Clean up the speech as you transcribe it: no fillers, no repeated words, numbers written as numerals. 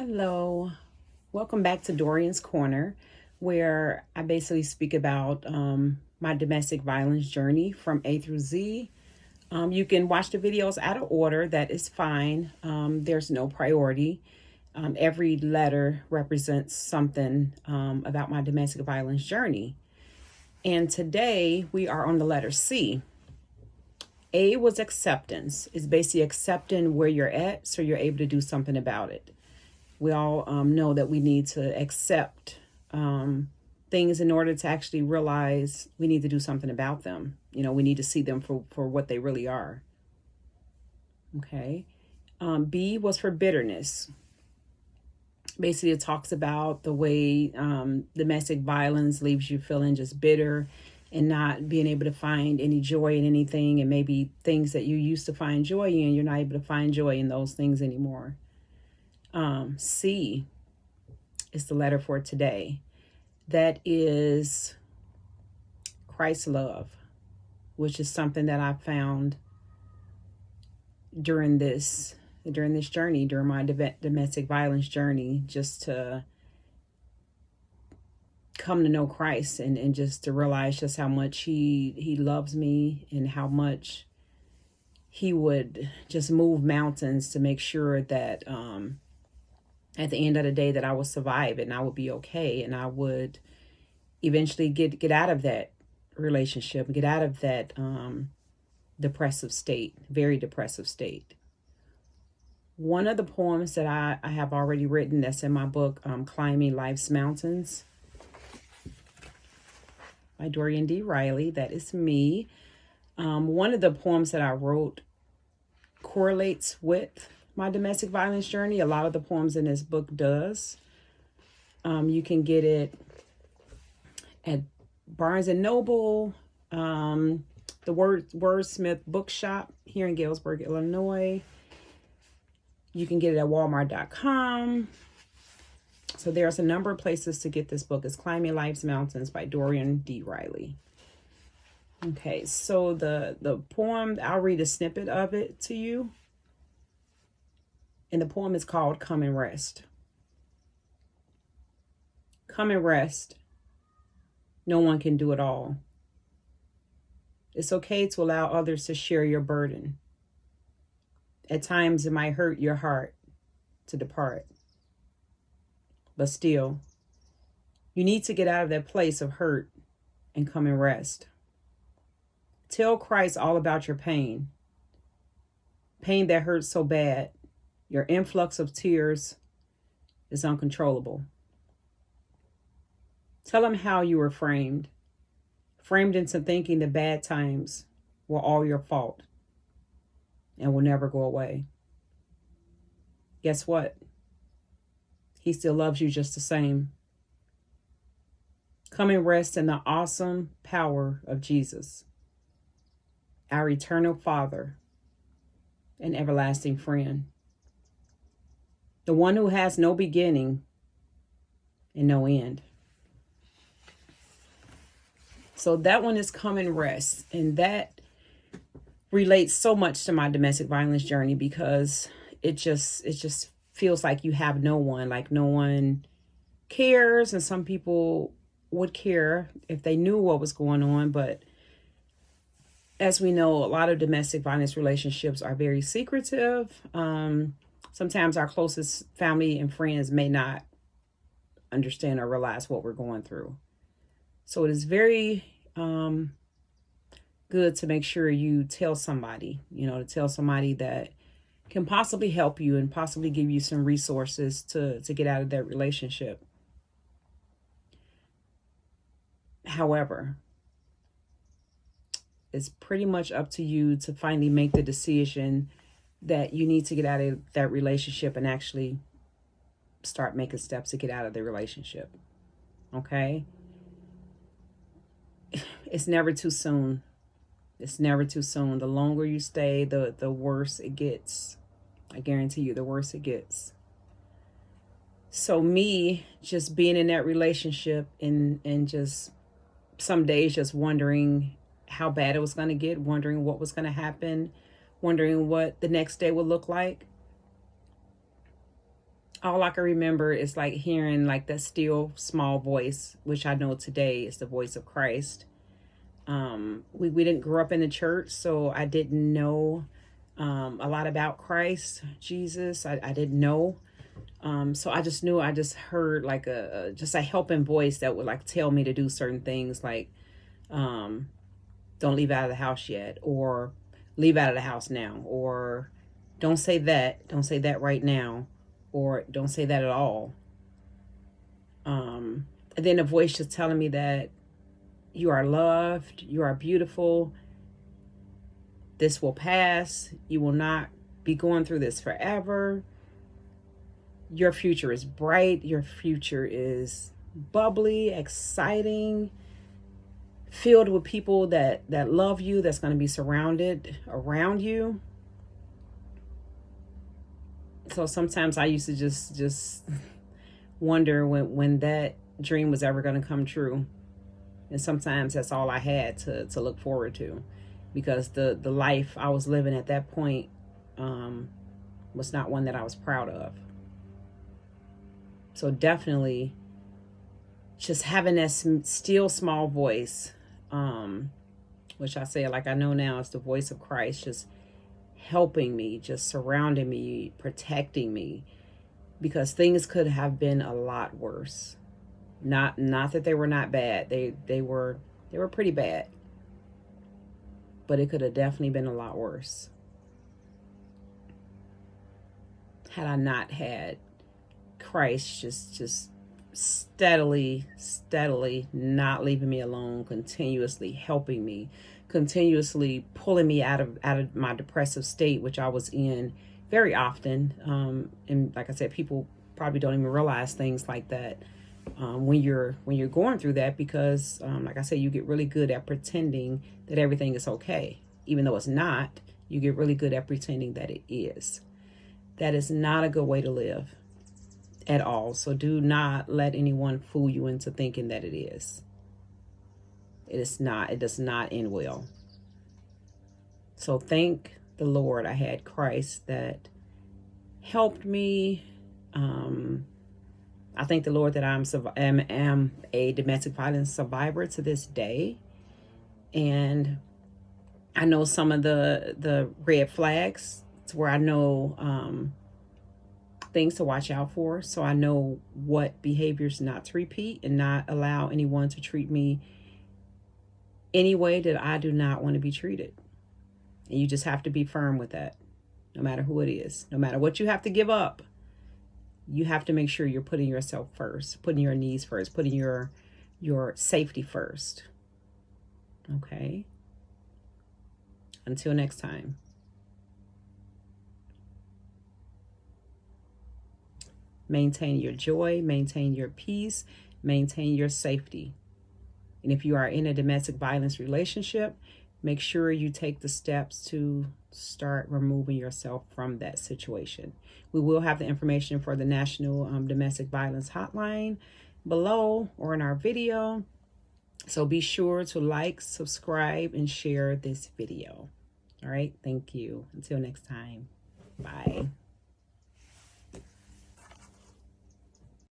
Hello, welcome back to Dorian's Corner, where I basically speak about my domestic violence journey from A through Z. You can watch the videos out of order, that is fine. There's no priority. Every letter represents something about my domestic violence journey. And today we are on the letter C. A was acceptance. It's basically accepting where you're at so you're able to do something about it. We all know that we need to accept things in order to actually realize we need to do something about them. We need to see them for what they really are. Okay. B was for bitterness. Basically, it talks about the way domestic violence leaves you feeling just bitter and not being able to find any joy in anything. And maybe things that you used to find joy in, you're not able to find joy in those things anymore. C is the letter for today. That is Christ's love, which is something that I found during this journey, during my domestic violence journey, just to come to know Christ and just to realize just how much he loves me and how much he would just move mountains to make sure that at the end of the day that I would survive and I would be okay and I would eventually get out of that relationship, get out of that depressive state, very depressive state. One of the poems that I have already written that's in my book, Climbing Life's Mountains by Dorian Riley, that is me. One of the poems that I wrote correlates with my domestic violence journey. A lot of the poems in this book does. You can get it at Barnes and Noble, the Wordsmith Bookshop here in Galesburg, Illinois. You can get it at Walmart.com. So there's a number of places to get this book. It's Climbing Life's Mountains by Dorian Riley. Okay, so the poem, I'll read a snippet of it to you. And the poem is called Come and Rest. Come and rest. No one can do it all. It's okay to allow others to share your burden. At times it might hurt your heart to depart. But still, you need to get out of that place of hurt and come and rest. Tell Christ all about your pain. Pain that hurts so bad. Your influx of tears is uncontrollable. Tell him how you were framed into thinking the bad times were all your fault and will never go away. Guess what? He still loves you just the same. Come and rest in the awesome power of Jesus, our eternal Father and everlasting friend. The one who has no beginning and no end. So that one is Come and Rest. And that relates so much to my domestic violence journey because it just feels like you have no one, like no one cares. And some people would care if they knew what was going on. But as we know, a lot of domestic violence relationships are very secretive. Sometimes our closest family and friends may not understand or realize what we're going through. So it is very good to make sure you tell somebody, to tell somebody that can possibly help you and possibly give you some resources to get out of that relationship. However, it's pretty much up to you to finally make the decision that you need to get out of that relationship and actually start making steps to get out of the relationship. Okay? It's never too soon. It's never too soon. The longer you stay, the worse it gets. I guarantee you, the worse it gets. So me just being in that relationship and just some days just wondering how bad it was going to get, wondering what was going to happen, wondering what the next day would look like. all I can remember is like hearing like that still small voice, which I know today is the voice of Christ. We didn't grow up in the church, so I didn't know a lot about Christ, Jesus. I didn't know. So I just knew, I just heard like just a helping voice that would like tell me to do certain things, like um, don't leave out of the house yet, or leave out of the house now, or don't say that right now, or don't say that at all. And then a voice just telling me that you are loved, you are beautiful, this will pass, you will not be going through this forever. Your future is bright, your future is bubbly, exciting, filled with people that love you, that's going to be surrounded around you. So sometimes I used to just wonder when that dream was ever going to come true. And sometimes that's all I had to look forward to, because the life I was living at that point was not one that I was proud of. So definitely just having that still small voice, which I say, like I know now, is the voice of Christ, just helping me, just surrounding me, protecting me, because things could have been a lot worse. Not that they were not bad. They were pretty bad. But it could have definitely been a lot worse had I not had Christ just steadily not leaving me alone, continuously helping me, continuously pulling me out of my depressive state, which I was in very often. And like I said, people probably don't even realize things like that when you're going through that, because like I said, you get really good at pretending that everything is okay, even though it's not. You get really good at pretending that it is. That is not a good way to live at all. So do not let anyone fool you into thinking that it is. It is not. It does not end well. So thank the Lord I had Christ that helped me. I thank the Lord that am a domestic violence survivor to this day. And I know some of the red flags, to where I know things to watch out for. So I know what behaviors not to repeat, and not allow anyone to treat me any way that I do not want to be treated. And you just have to be firm with that, no matter who it is, no matter what you have to give up. You have to make sure you're putting yourself first, putting your needs first, putting your safety first. Okay? Until next time. Maintain your joy, maintain your peace, maintain your safety. And if you are in a domestic violence relationship, make sure you take the steps to start removing yourself from that situation. We will have the information for the National Domestic Violence Hotline below or in our video. So be sure to like, subscribe, and share this video. All right. Thank you. Until next time. Bye.